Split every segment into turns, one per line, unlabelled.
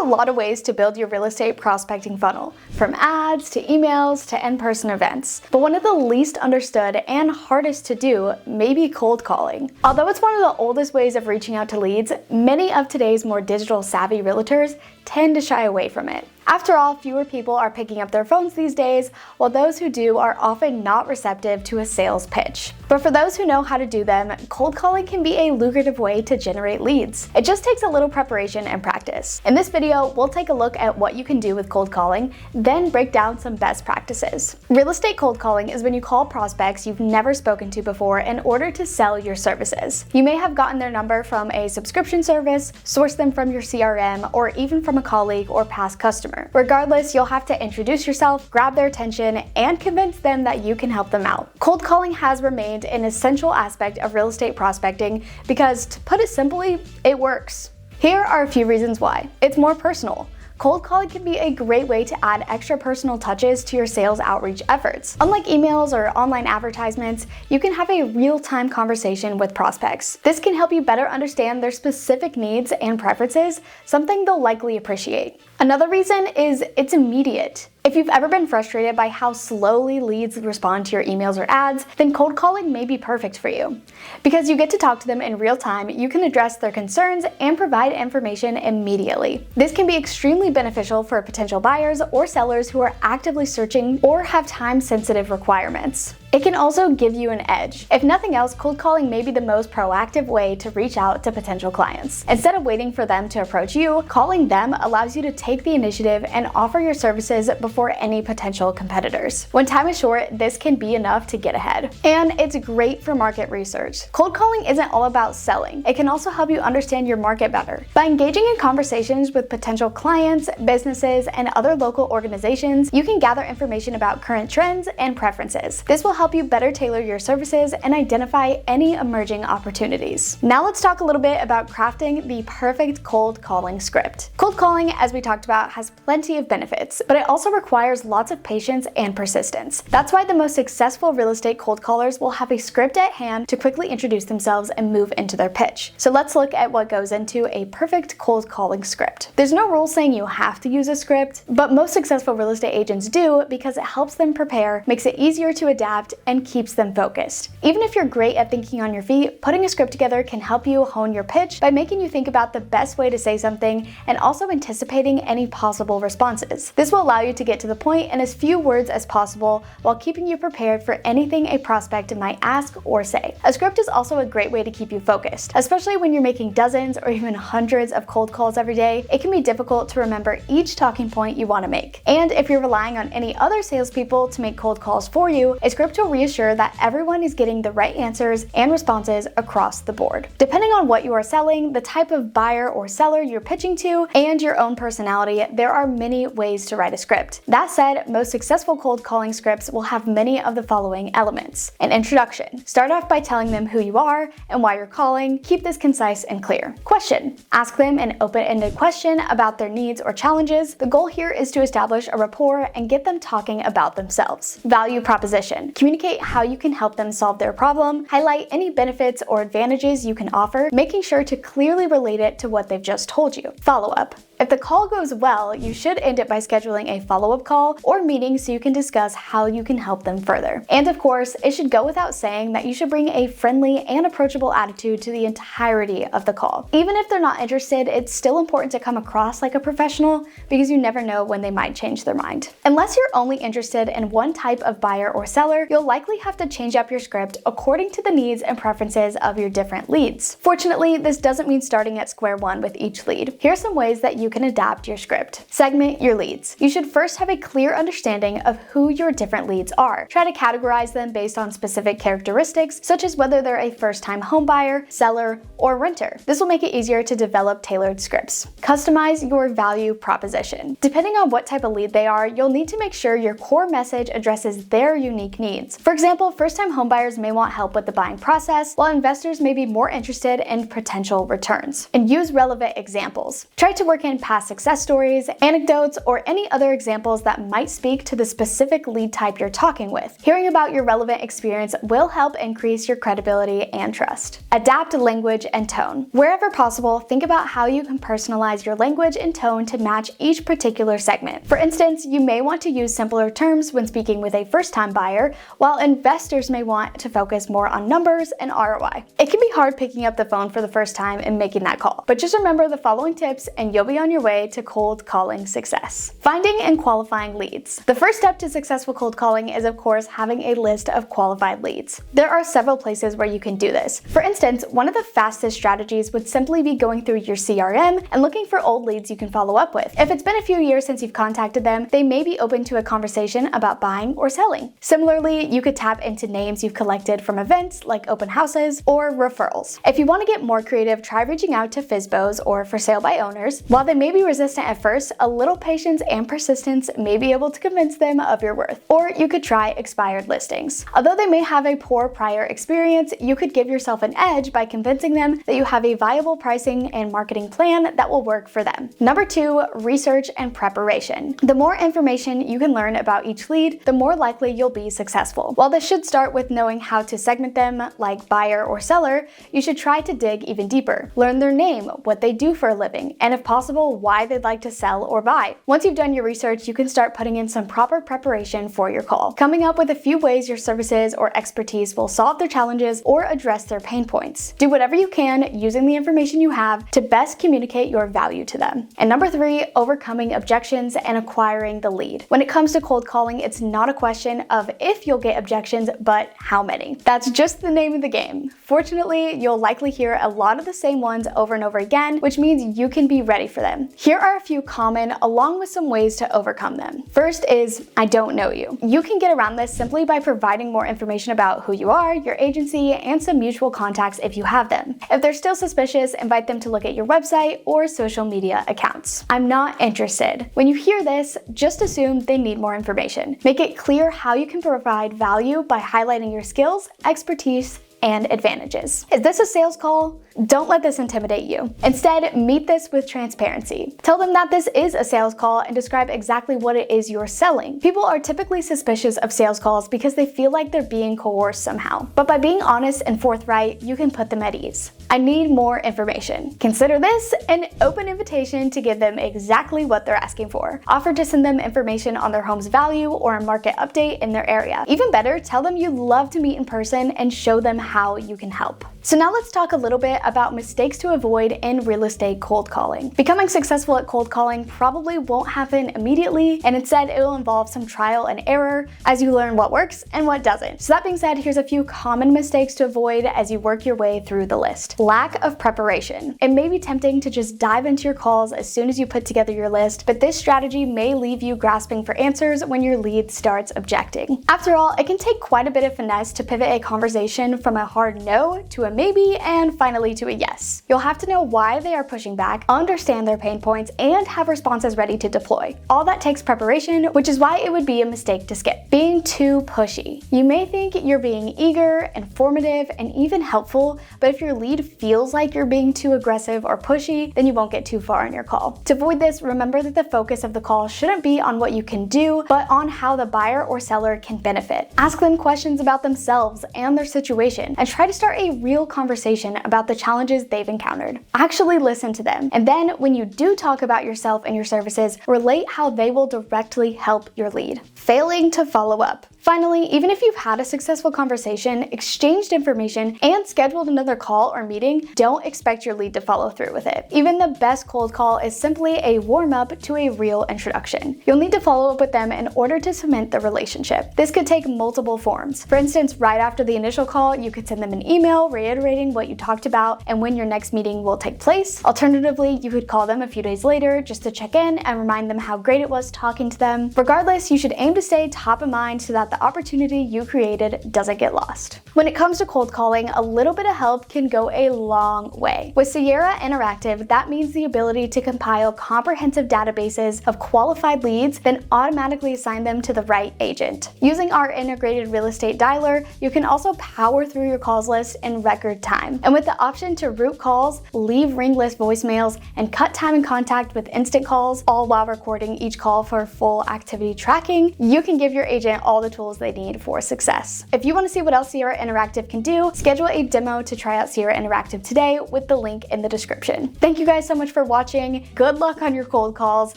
lot of ways to build your real estate prospecting funnel, from ads to emails to in-person events. But one of the least understood and hardest to do may be cold calling. Although it's one of the oldest ways of reaching out to leads, many of today's more digital savvy realtors tend to shy away from it. After all, fewer people are picking up their phones these days, while those who do are often not receptive to a sales pitch. But for those who know how to do them, cold calling can be a lucrative way to generate leads. It just takes a little preparation and practice. In this video, we'll take a look at what you can do with cold calling, then break down some best practices. Real estate cold calling is when you call prospects you've never spoken to before in order to sell your services. You may have gotten their number from a subscription service, sourced them from your CRM, or even from a colleague or past customer. Regardless, you'll have to introduce yourself, grab their attention, and convince them that you can help them out. Cold calling has remained an essential aspect of real estate prospecting because, to put it simply, it works. Here are a few reasons why. It's more personal. Cold calling can be a great way to add extra personal touches to your sales outreach efforts. Unlike emails or online advertisements, you can have a real-time conversation with prospects. This can help you better understand their specific needs and preferences, something they'll likely appreciate. Another reason is it's immediate. If you've ever been frustrated by how slowly leads respond to your emails or ads, then cold calling may be perfect for you. Because you get to talk to them in real time, you can address their concerns and provide information immediately. This can be extremely beneficial for potential buyers or sellers who are actively searching or have time-sensitive requirements. It can also give you an edge. If nothing else, cold calling may be the most proactive way to reach out to potential clients. Instead of waiting for them to approach you, calling them allows you to take the initiative and offer your services before any potential competitors. When time is short, this can be enough to get ahead. And it's great for market research. Cold calling isn't all about selling. It can also help you understand your market better. By engaging in conversations with potential clients, businesses, and other local organizations, you can gather information about current trends and preferences. This will help you better tailor your services and identify any emerging opportunities. Now let's talk a little bit about crafting the perfect cold calling script. Cold calling, as we talked about, has plenty of benefits, but it also requires lots of patience and persistence. That's why the most successful real estate cold callers will have a script at hand to quickly introduce themselves and move into their pitch. So let's look at what goes into a perfect cold calling script. There's no rule saying you have to use a script, but most successful real estate agents do because it helps them prepare, makes it easier to adapt, and keeps them focused. Even if you're great at thinking on your feet, putting a script together can help you hone your pitch by making you think about the best way to say something and also anticipating any possible responses. This will allow you to get to the point in as few words as possible while keeping you prepared for anything a prospect might ask or say. A script is also a great way to keep you focused, especially when you're making dozens or even hundreds of cold calls every day. It can be difficult to remember each talking point you want to make. And if you're relying on any other salespeople to make cold calls for you, a script will reassure that everyone is getting the right answers and responses across the board. Depending on what you are selling, the type of buyer or seller you're pitching to, and your own personality, there are many ways to write a script. That said, most successful cold calling scripts will have many of the following elements. An introduction. Start off by telling them who you are and why you're calling. Keep this concise and clear. Question. Ask them an open-ended question about their needs or challenges. The goal here is to establish a rapport and get them talking about themselves. Value proposition. Communicate how you can help them solve their problem. Highlight any benefits or advantages you can offer, making sure to clearly relate it to what they've just told you. Follow-up. If the call goes well, you should end it by scheduling a follow-up call or meeting so you can discuss how you can help them further. And of course, it should go without saying that you should bring a friendly and approachable attitude to the entirety of the call. Even if they're not interested, it's still important to come across like a professional because you never know when they might change their mind. Unless you're only interested in one type of buyer or seller, you'll likely have to change up your script according to the needs and preferences of your different leads. Fortunately, this doesn't mean starting at square one with each lead. Here are some ways that you can adapt your script. Segment your leads. You should first have a clear understanding of who your different leads are. Try to categorize them based on specific characteristics, such as whether they're a first-time home buyer, seller, or renter. This will make it easier to develop tailored scripts. Customize your value proposition. Depending on what type of lead they are, you'll need to make sure your core message addresses their unique needs. For example, first-time homebuyers may want help with the buying process, while investors may be more interested in potential returns. And use relevant examples. Try to work in in past success stories, anecdotes, or any other examples that might speak to the specific lead type you're talking with. Hearing about your relevant experience will help increase your credibility and trust. Adapt language and tone. Wherever possible, think about how you can personalize your language and tone to match each particular segment. For instance, you may want to use simpler terms when speaking with a first-time buyer, while investors may want to focus more on numbers and ROI. It can be hard picking up the phone for the first time and making that call, but just remember the following tips and you'll be on your way to cold calling success. Finding and qualifying leads. The first step to successful cold calling is, of course, having a list of qualified leads. There are several places where you can do this. For instance, one of the fastest strategies would simply be going through your CRM and looking for old leads you can follow up with. If it's been a few years since you've contacted them, they may be open to a conversation about buying or selling. Similarly, you could tap into names you've collected from events like open houses or referrals. If you want to get more creative, try reaching out to FSBOs or for sale by owners. While they may be resistant at first, a little patience and persistence may be able to convince them of your worth. Or you could try expired listings. Although they may have a poor prior experience, you could give yourself an edge by convincing them that you have a viable pricing and marketing plan that will work for them. Number 2, research and preparation. The more information you can learn about each lead, the more likely you'll be successful. While this should start with knowing how to segment them, like buyer or seller, you should try to dig even deeper. Learn their name, what they do for a living, and if possible, why they'd like to sell or buy. Once you've done your research, you can start putting in some proper preparation for your call, coming up with a few ways your services or expertise will solve their challenges or address their pain points. Do whatever you can using the information you have to best communicate your value to them. And number 3, overcoming objections and acquiring the lead. When it comes to cold calling, it's not a question of if you'll get objections, but how many. That's just the name of the game. Fortunately, you'll likely hear a lot of the same ones over and over again, which means you can be ready for them. Here are a few common, along with some ways to overcome them. First is, I don't know you. You can get around this simply by providing more information about who you are, your agency, and some mutual contacts if you have them. If they're still suspicious, invite them to look at your website or social media accounts. I'm not interested. When you hear this, just assume they need more information. Make it clear how you can provide value by highlighting your skills, expertise, and advantages. Is this a sales call? Don't let this intimidate you. Instead, meet this with transparency. Tell them that this is a sales call and describe exactly what it is you're selling. People are typically suspicious of sales calls because they feel like they're being coerced somehow. But by being honest and forthright, you can put them at ease. I need more information. Consider this an open invitation to give them exactly what they're asking for. Offer to send them information on their home's value or a market update in their area. Even better, tell them you'd love to meet in person and show them how you can help. So now let's talk a little bit about mistakes to avoid in real estate cold calling. Becoming successful at cold calling probably won't happen immediately, and instead it will involve some trial and error as you learn what works and what doesn't. So that being said, here's a few common mistakes to avoid as you work your way through the list. Lack of preparation. It may be tempting to just dive into your calls as soon as you put together your list, but this strategy may leave you grasping for answers when your lead starts objecting. After all, it can take quite a bit of finesse to pivot a conversation from a hard no to a maybe and finally to a yes. You'll have to know why they are pushing back, understand their pain points, and have responses ready to deploy. All that takes preparation, which is why it would be a mistake to skip. Being too pushy. You may think you're being eager, informative, and even helpful, but if your lead feels like you're being too aggressive or pushy, then you won't get too far in your call. To avoid this, remember that the focus of the call shouldn't be on what you can do, but on how the buyer or seller can benefit. Ask them questions about themselves and their situation, and try to start a real conversation about the challenges they've encountered. Actually listen to them, and then when you do talk about yourself and your services, relate how they will directly help your lead. Failing to follow up. Finally, even if you've had a successful conversation, exchanged information, and scheduled another call or meeting, don't expect your lead to follow through with it. Even the best cold call is simply a warm-up to a real introduction. You'll need to follow up with them in order to cement the relationship. This could take multiple forms. For instance, right after the initial call, you could send them an email reiterating what you talked about and when your next meeting will take place. Alternatively, you could call them a few days later just to check in and remind them how great it was talking to them. Regardless, you should aim to stay top of mind so that the the opportunity you created doesn't get lost. When it comes to cold calling, a little bit of help can go a long way. With Sierra Interactive, that means the ability to compile comprehensive databases of qualified leads, then automatically assign them to the right agent. Using our integrated real estate dialer, you can also power through your calls list in record time. And with the option to route calls, leave ringless voicemails, and cut time in contact with instant calls, all while recording each call for full activity tracking, you can give your agent all the tools they need for success. If you want to see what else Sierra Interactive can do, schedule a demo to try out Sierra Interactive today with the link in the description. Thank you guys so much for watching. Good luck on your cold calls,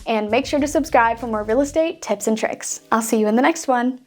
and make sure to subscribe for more real estate tips and tricks. I'll see you in the next one.